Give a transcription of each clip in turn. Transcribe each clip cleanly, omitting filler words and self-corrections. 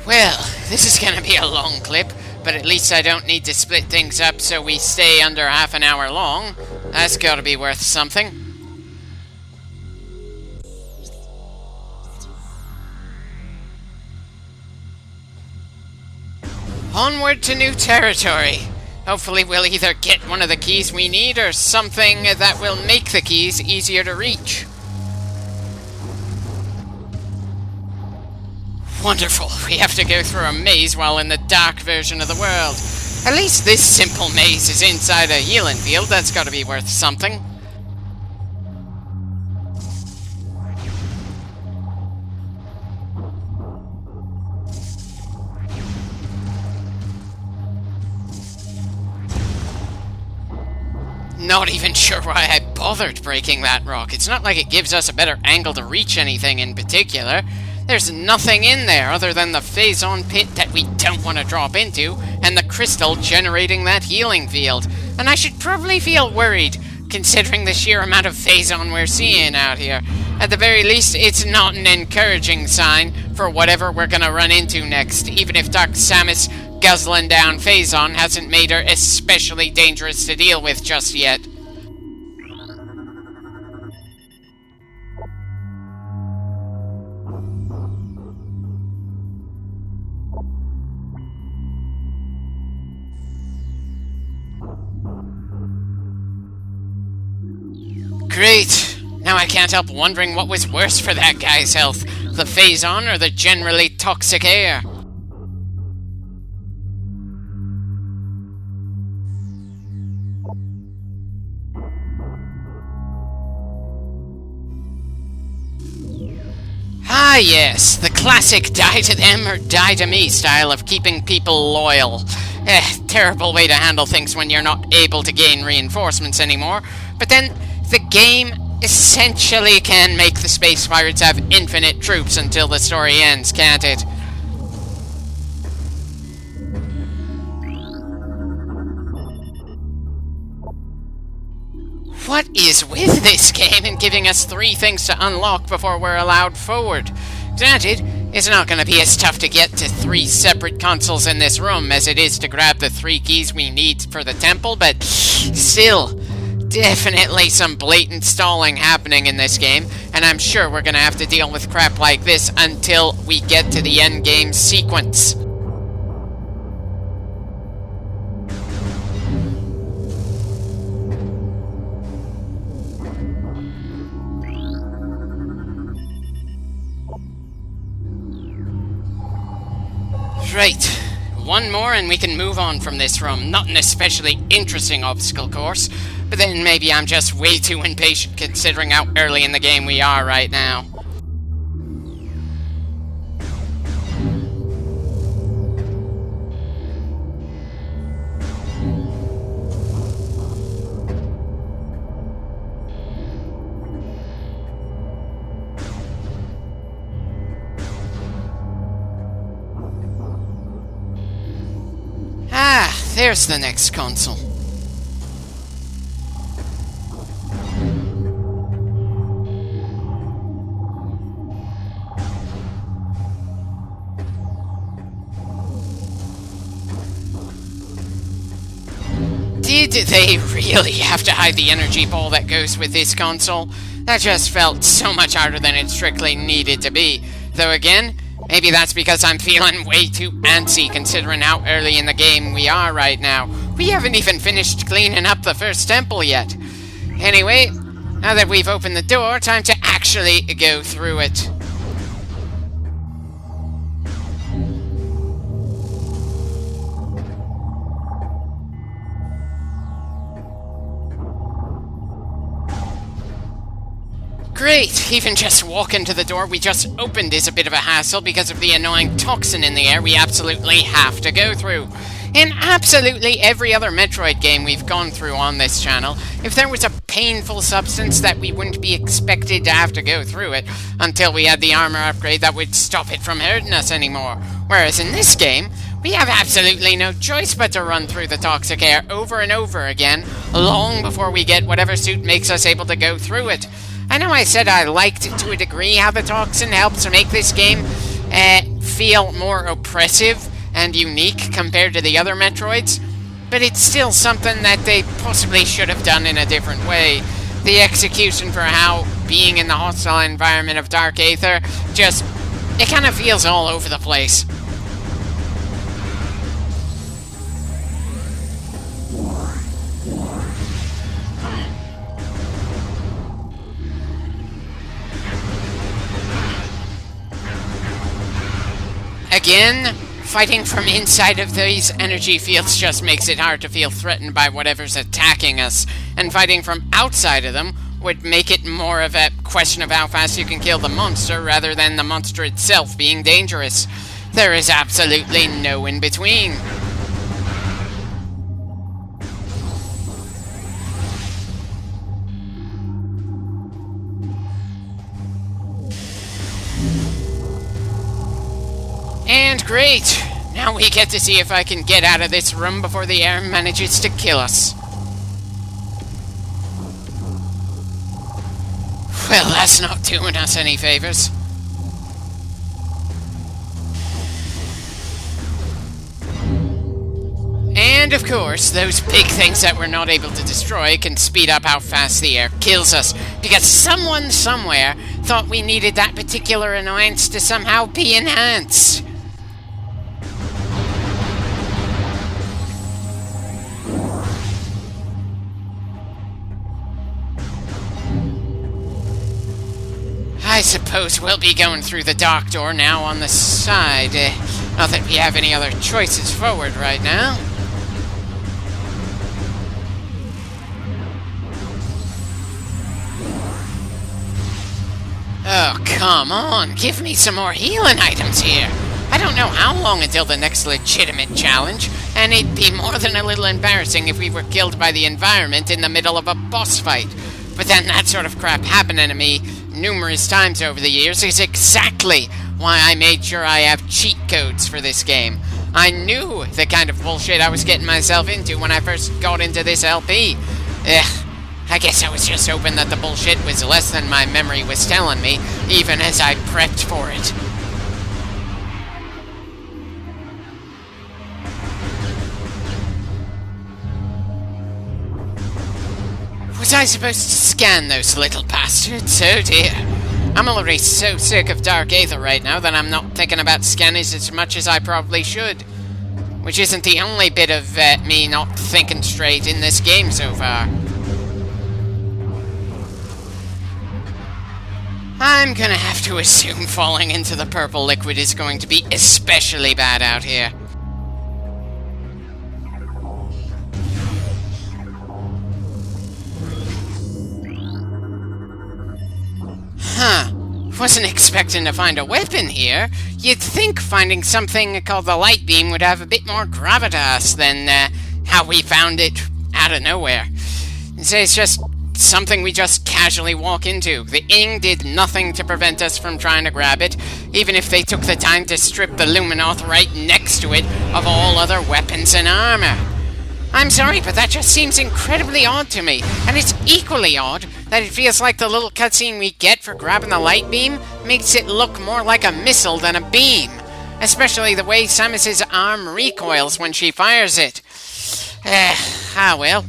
Well, this is gonna be a long clip, but at least I don't need to split things up so we stay under half an hour long. That's gotta be worth something. Onward to new territory. Hopefully we'll either get one of the keys we need or something that will make the keys easier to reach. Wonderful. We have to go through a maze while in the dark version of the world. At least this simple maze is inside a healing field. That's gotta be worth something. Not even sure why I bothered breaking that rock. It's not like it gives us a better angle to reach anything in particular. There's nothing in there other than the Phazon pit that we don't want to drop into, and the crystal generating that healing field. And I should probably feel worried, considering the sheer amount of Phazon we're seeing out here. At the very least, it's not an encouraging sign for whatever we're gonna run into next, even if Dark Samus guzzling down Phazon hasn't made her especially dangerous to deal with just yet. Great! Now I can't help wondering what was worse for that guy's health, the Phazon or the generally toxic air. Ah yes, the classic die to them or die to me style of keeping people loyal. Terrible way to handle things when you're not able to gain reinforcements anymore. But then, the game essentially can make the Space Pirates have infinite troops until the story ends, can't it? What is with this game in giving us 3 things to unlock before we're allowed forward? Granted, it's not going to be as tough to get to 3 separate consoles in this room as it is to grab the 3 keys we need for the temple, but still, definitely some blatant stalling happening in this game, and I'm sure we're going to have to deal with crap like this until we get to the endgame sequence. Right, one more and we can move on from this room. Not an especially interesting obstacle course, but then maybe I'm just way too impatient considering how early in the game we are right now. Ah, there's the next console. Did they really have to hide the energy ball that goes with this console? That just felt so much harder than it strictly needed to be. Though again, maybe that's because I'm feeling way too antsy considering how early in the game we are right now. We haven't even finished cleaning up the first temple yet. Anyway, now that we've opened the door, time to actually go through it. Great! Even just walking to the door we just opened is a bit of a hassle because of the annoying toxin in the air we absolutely have to go through. In absolutely every other Metroid game we've gone through on this channel, if there was a painful substance that we wouldn't be expected to have to go through it until we had the armor upgrade that would stop it from hurting us anymore. Whereas in this game, we have absolutely no choice but to run through the toxic air over and over again, long before we get whatever suit makes us able to go through it. I know I said I liked to a degree how the toxin helps to make this game feel more oppressive and unique compared to the other Metroids, but it's still something that they possibly should have done in a different way. The execution for how being in the hostile environment of Dark Aether just, it kind of feels all over the place. Again, fighting from inside of these energy fields just makes it hard to feel threatened by whatever's attacking us, and fighting from outside of them would make it more of a question of how fast you can kill the monster rather than the monster itself being dangerous. There is absolutely no in-between. And great! Now we get to see if I can get out of this room before the air manages to kill us. Well, that's not doing us any favors. And of course, those big things that we're not able to destroy can speed up how fast the air kills us, because someone somewhere thought we needed that particular annoyance to somehow be enhanced. I suppose we'll be going through the dock door now on the side. Not that we have any other choices forward right now. Oh, come on. Give me some more healing items here. I don't know how long until the next legitimate challenge, and it'd be more than a little embarrassing if we were killed by the environment in the middle of a boss fight. But then that sort of crap happening to me numerous times over the years is exactly why I made sure I have cheat codes for this game. I knew the kind of bullshit I was getting myself into when I first got into this LP. I guess I was just hoping that the bullshit was less than my memory was telling me, even as I prepped for it. Was I supposed to scan those little bastards? Oh dear. I'm already so sick of Dark Aether right now that I'm not thinking about scanning as much as I probably should. Which isn't the only bit of me not thinking straight in this game so far. I'm gonna have to assume falling into the purple liquid is going to be especially bad out here. Huh. Wasn't expecting to find a weapon here. You'd think finding something called the light beam would have a bit more gravitas than how we found it out of nowhere. It's just something we just casually walk into. The Ing did nothing to prevent us from trying to grab it, even if they took the time to strip the Luminoth right next to it of all other weapons and armor. I'm sorry, but that just seems incredibly odd to me, and it's equally odd that it feels like the little cutscene we get for grabbing the light beam makes it look more like a missile than a beam, especially the way Samus's arm recoils when she fires it. Well,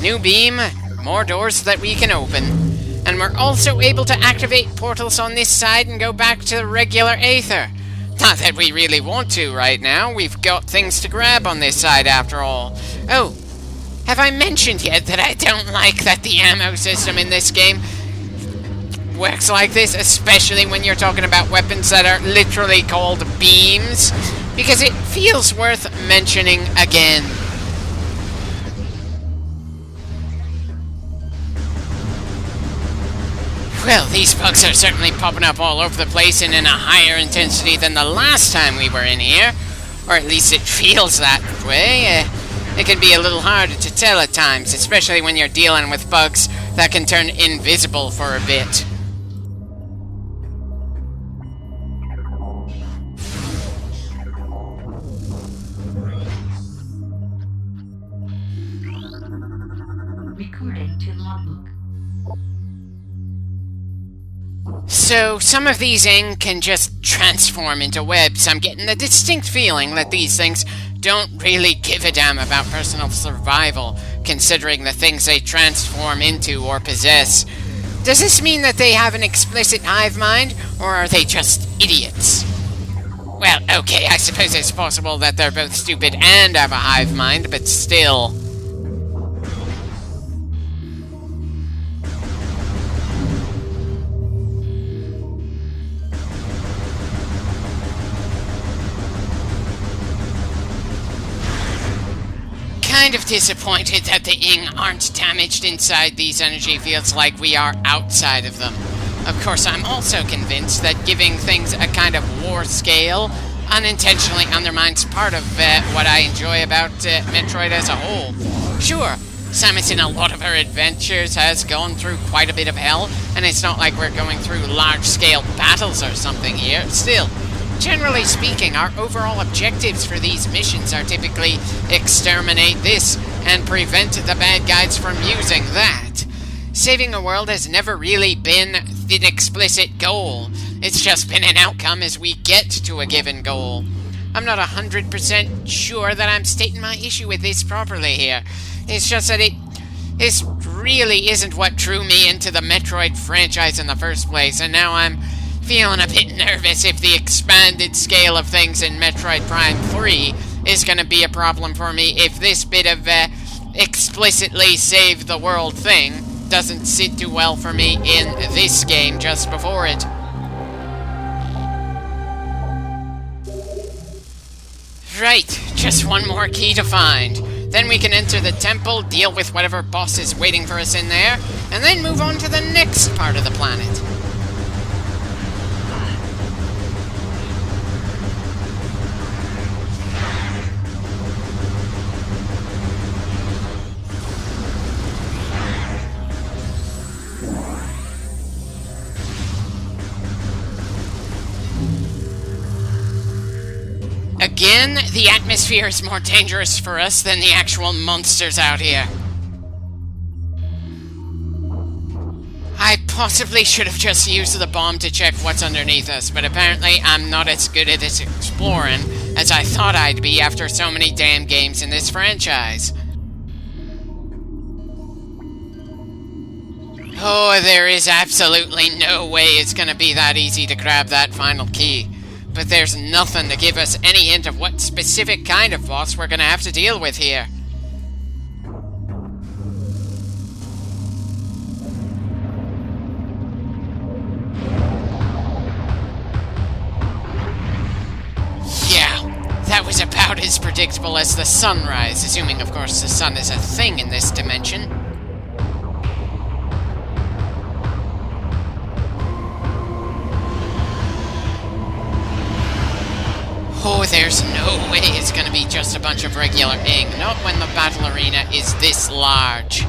new beam, more doors that we can open, and we're also able to activate portals on this side and go back to the regular Aether. Not that we really want to right now. We've got things to grab on this side after all. Oh, have I mentioned yet that I don't like that the ammo system in this game works like this, especially when you're talking about weapons that are literally called beams? Because it feels worth mentioning again. Well, these bugs are certainly popping up all over the place and in a higher intensity than the last time we were in here. Or at least it feels that way. It can be a little harder to tell at times, especially when you're dealing with bugs that can turn invisible for a bit. Recording to logbook. So, some of these ing can just transform into webs. I'm getting the distinct feeling that these things don't really give a damn about personal survival, considering the things they transform into or possess. Does this mean that they have an explicit hive mind, or are they just idiots? Well, okay, I suppose it's possible that they're both stupid and have a hive mind, but still. Kind of disappointed that the ing aren't damaged inside these energy fields like we are outside of them. Of course, I'm also convinced that giving things a kind of war scale unintentionally undermines part of what I enjoy about Metroid as a whole. Sure, Samus in a lot of her adventures has gone through quite a bit of hell, and it's not like we're going through large-scale battles or something here. Still, generally speaking, our overall objectives for these missions are typically exterminate this and prevent the bad guys from using that. Saving a world has never really been an explicit goal. It's just been an outcome as we get to a given goal. I'm not 100% sure that I'm stating my issue with this properly here. It's just that this really isn't what drew me into the Metroid franchise in the first place, and now I'm feeling a bit nervous if the expanded scale of things in Metroid Prime 3 is going to be a problem for me if this bit of explicitly save the world thing doesn't sit too well for me in this game just before it. Right, just one more key to find. Then we can enter the temple, deal with whatever boss is waiting for us in there, and then move on to the next part of the planet. Again, the atmosphere is more dangerous for us than the actual monsters out here. I possibly should have just used the bomb to check what's underneath us, but apparently I'm not as good at this exploring as I thought I'd be after so many damn games in this franchise. Oh, there is absolutely no way it's gonna be that easy to grab that final key. But there's nothing to give us any hint of what specific kind of boss we're gonna have to deal with here. Yeah, that was about as predictable as the sunrise, assuming of course the sun is a thing in this dimension. Oh, there's no way it's gonna be just a bunch of regular ing, not when the battle arena is this large.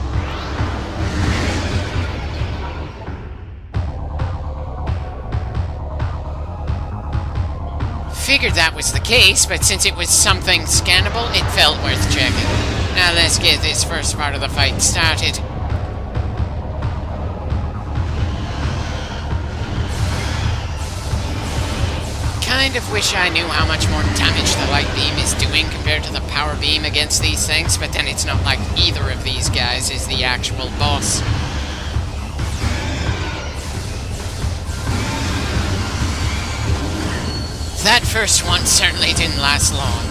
Figured that was the case, but since it was something scannable, it felt worth checking. Now let's get this first part of the fight started. Kind of wish I knew how much more damage the light beam is doing compared to the power beam against these things, but then it's not like either of these guys is the actual boss. That first one certainly didn't last long.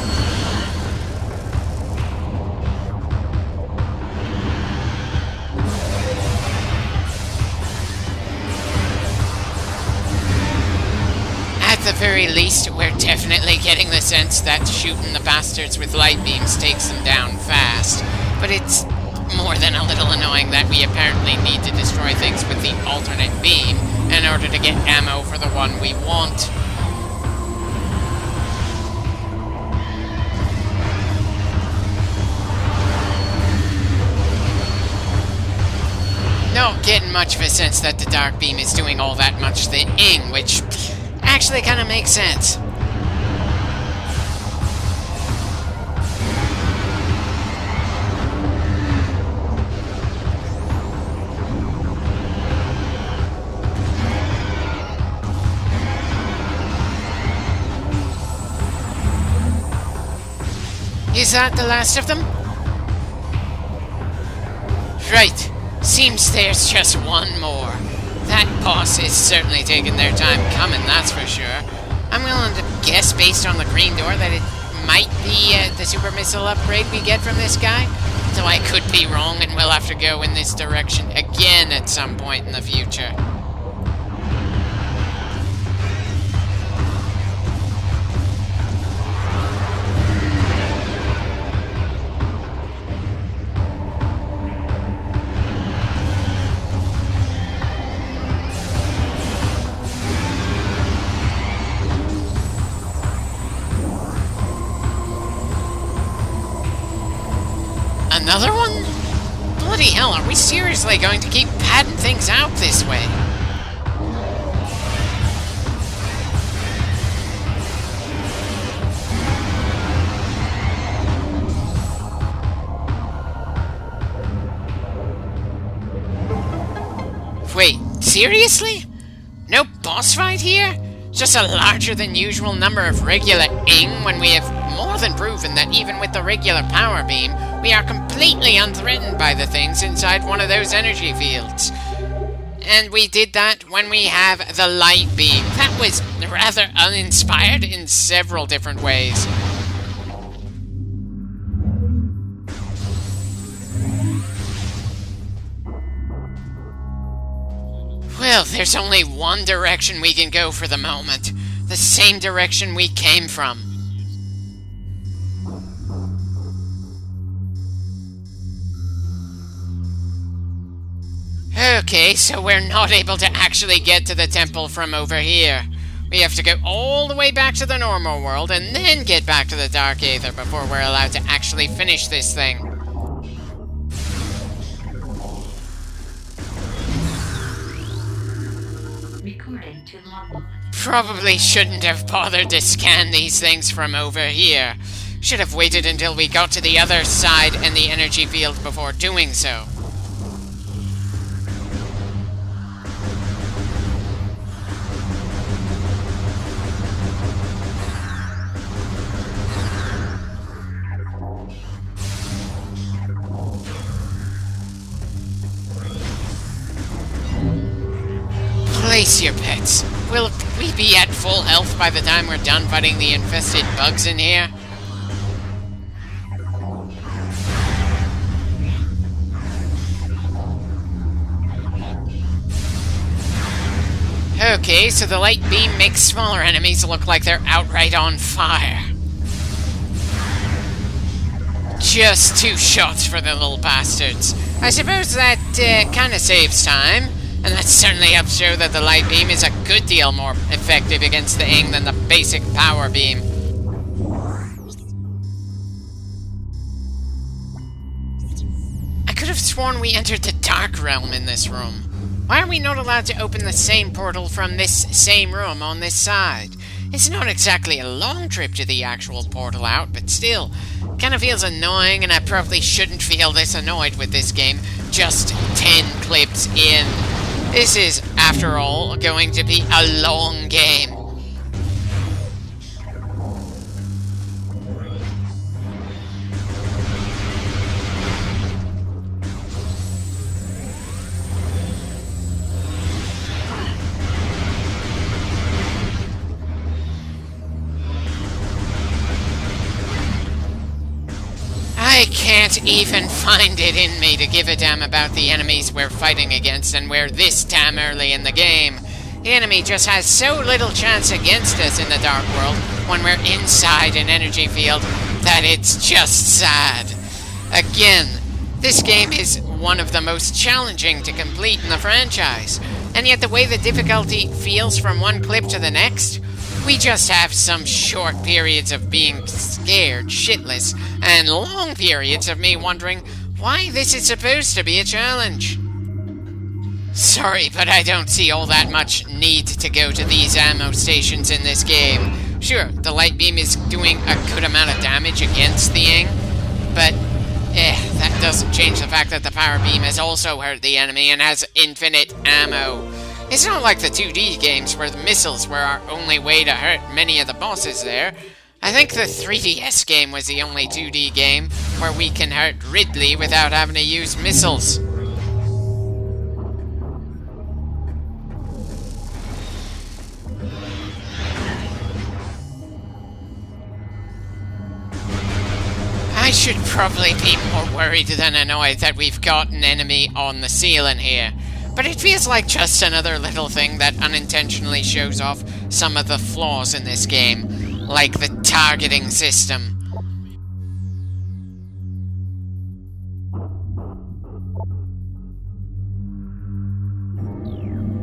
At the very least, we're definitely getting the sense that shooting the bastards with light beams takes them down fast. But it's more than a little annoying that we apparently need to destroy things with the alternate beam in order to get ammo for the one we want. Not getting much of a sense that the dark beam is doing all that much to the ing, which actually kind of makes sense. Is that the last of them? Right. Seems there's just one more. That boss is certainly taking their time coming, that's for sure. I'm willing to guess, based on the green door, that it might be the super missile upgrade we get from this guy. Though I could be wrong and we'll have to go in this direction again at some point in the future. Another one? Bloody hell, are we seriously going to keep padding things out this way? Wait, seriously? No boss fight here? Just a larger than usual number of regular ing when we have more than proven that even with the regular power beam, we are completely unthreatened by the things inside one of those energy fields. And we did that when we have the light beam. That was rather uninspired in several different ways. Well, there's only one direction we can go for the moment. The same direction we came from. Okay, so we're not able to actually get to the temple from over here. We have to go all the way back to the normal world and then get back to the Dark Aether before we're allowed to actually finish this thing. Probably shouldn't have bothered to scan these things from over here. Should have waited until we got to the other side and the energy field before doing so. Place your bets. Will we be at full health by the time we're done fighting the infested bugs in here? Okay, so the light beam makes smaller enemies look like they're outright on fire. Just 2 shots for the little bastards. I suppose that kinda saves time. And that certainly helps show that the light beam is a good deal more effective against the ing than the basic power beam. I could have sworn we entered the Dark Realm in this room. Why are we not allowed to open the same portal from this same room on this side? It's not exactly a long trip to the actual portal out, but still, kind of feels annoying, and I probably shouldn't feel this annoyed with this game just 10 clips in. This is, after all, going to be a long game. I can't even find it in me to give a damn about the enemies we're fighting against, and we're this damn early in the game. The enemy just has so little chance against us in the Dark World when we're inside an energy field that it's just sad. Again, this game is one of the most challenging to complete in the franchise, and yet the way the difficulty feels from one clip to the next, we just have some short periods of being scared shitless, and long periods of me wondering why this is supposed to be a challenge. Sorry, but I don't see all that much need to go to these ammo stations in this game. Sure, the light beam is doing a good amount of damage against the ing, but that doesn't change the fact that the power beam has also hurt the enemy and has infinite ammo. It's not like the 2D games where the missiles were our only way to hurt many of the bosses there. I think the 3DS game was the only 2D game where we can hurt Ridley without having to use missiles. I should probably be more worried than annoyed that we've got an enemy on the ceiling here. But it feels like just another little thing that unintentionally shows off some of the flaws in this game, like the targeting system.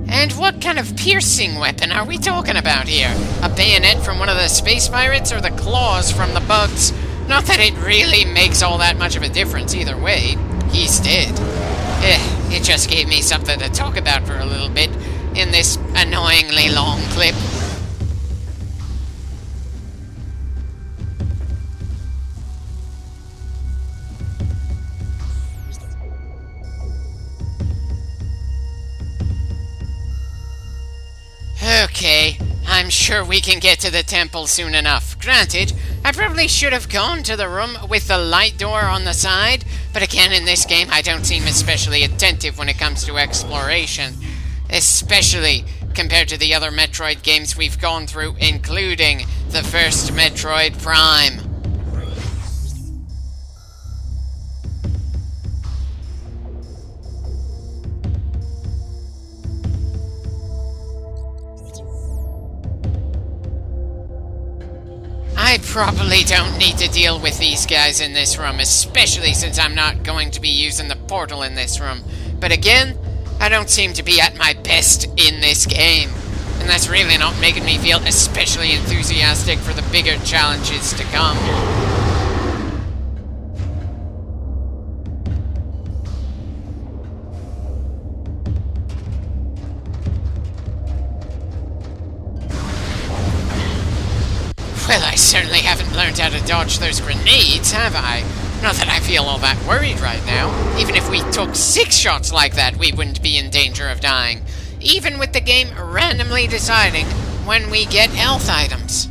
And what kind of piercing weapon are we talking about here? A bayonet from one of the space pirates or the claws from the bugs? Not that it really makes all that much of a difference either way. He's dead. It just gave me something to talk about for a little bit in this annoyingly long clip. Okay, I'm sure we can get to the temple soon enough. Granted, I probably should have gone to the room with the light door on the side, but again, in this game, I don't seem especially attentive when it comes to exploration. Especially compared to the other Metroid games we've gone through, including the first Metroid Prime. I probably don't need to deal with these guys in this room, especially since I'm not going to be using the portal in this room. But again, I don't seem to be at my best in this game. And that's really not making me feel especially enthusiastic for the bigger challenges to come. Well, I certainly haven't learned how to dodge those grenades, have I? Not that I feel all that worried right now. Even if we took 6 shots like that, we wouldn't be in danger of dying. Even with the game randomly deciding when we get health items.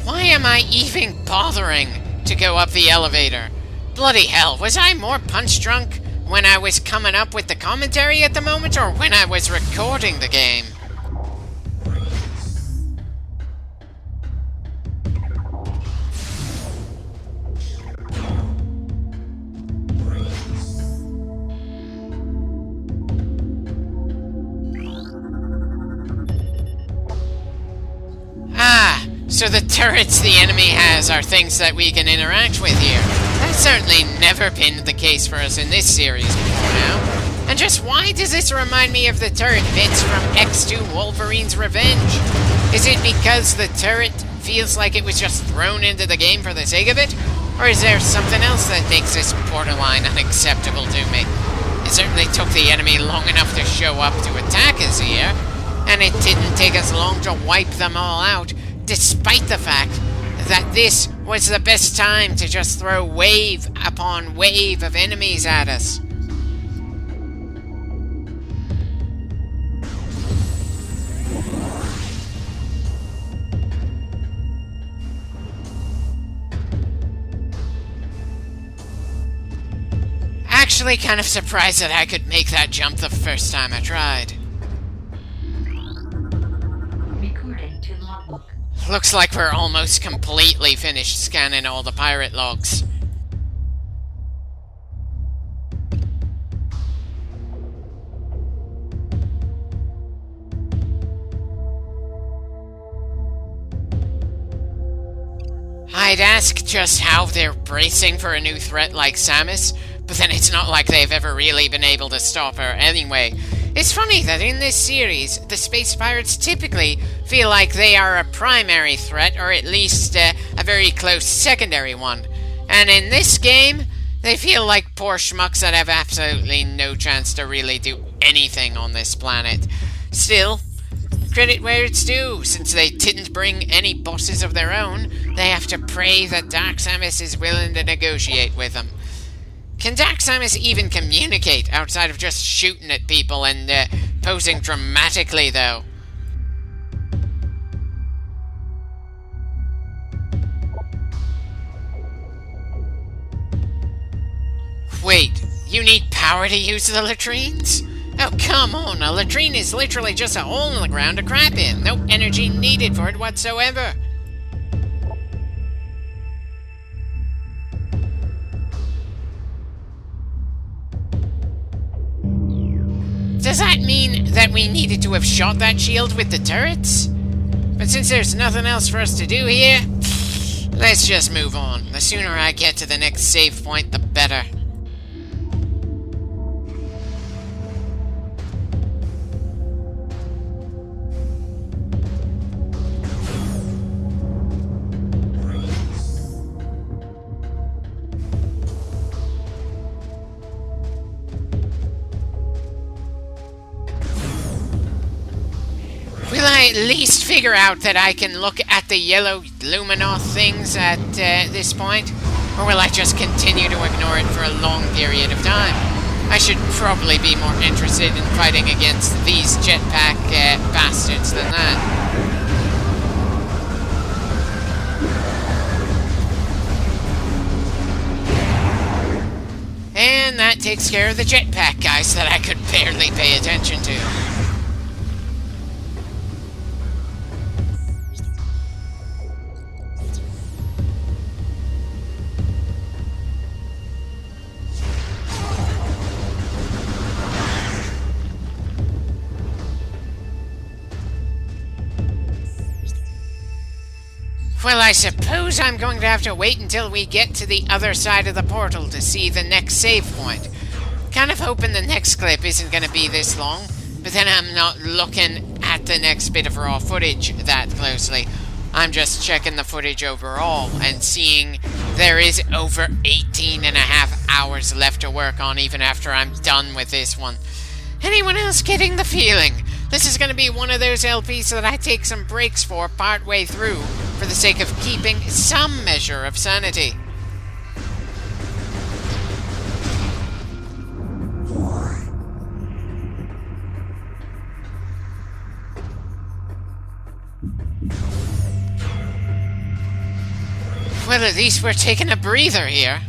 Why am I even bothering to go up the elevator? Bloody hell, was I more punch drunk when I was coming up with the commentary at the moment, or when I was recording the game? So the turrets the enemy has are things that we can interact with here. That's certainly never been the case for us in this series before now. And just why does this remind me of the turret bits from X2 Wolverine's Revenge? Is it because the turret feels like it was just thrown into the game for the sake of it? Or is there something else that makes this borderline unacceptable to me? It certainly took the enemy long enough to show up to attack us here, and it didn't take us long to wipe them all out, despite the fact that this was the best time to just throw wave upon wave of enemies at us. Actually kind of surprised that I could make that jump the first time I tried. Looks like we're almost completely finished scanning all the pirate logs. I'd ask just how they're bracing for a new threat like Samus, but then it's not like they've ever really been able to stop her anyway. It's funny that in this series, the space pirates typically feel like they are a primary threat, or at least a very close secondary one. And in this game, they feel like poor schmucks that have absolutely no chance to really do anything on this planet. Still, credit where it's due. Since they didn't bring any bosses of their own, they have to pray that Dark Samus is willing to negotiate with them. Can Dark Samus even communicate outside of just shooting at people and posing dramatically, though? Wait, you need power to use the latrines? Oh, come on, a latrine is literally just a hole in the ground to crap in. No energy needed for it whatsoever. Does that mean that we needed to have shot that shield with the turrets? But since there's nothing else for us to do here, let's just move on. The sooner I get to the next save point, the better. Will I at least figure out that I can look at the yellow Luminoth things at this point? Or will I just continue to ignore it for a long period of time? I should probably be more interested in fighting against these jetpack bastards than that. And that takes care of the jetpack guys that I could barely pay attention to. Well, I suppose I'm going to have to wait until we get to the other side of the portal to see the next save point. Kind of hoping the next clip isn't going to be this long, but then I'm not looking at the next bit of raw footage that closely. I'm just checking the footage overall and seeing there is over 18 and a half hours left to work on even after I'm done with this one. Anyone else getting the feeling? This is going to be one of those LPs that I take some breaks for partway through for the sake of keeping some measure of sanity. Well, at least we're taking a breather here.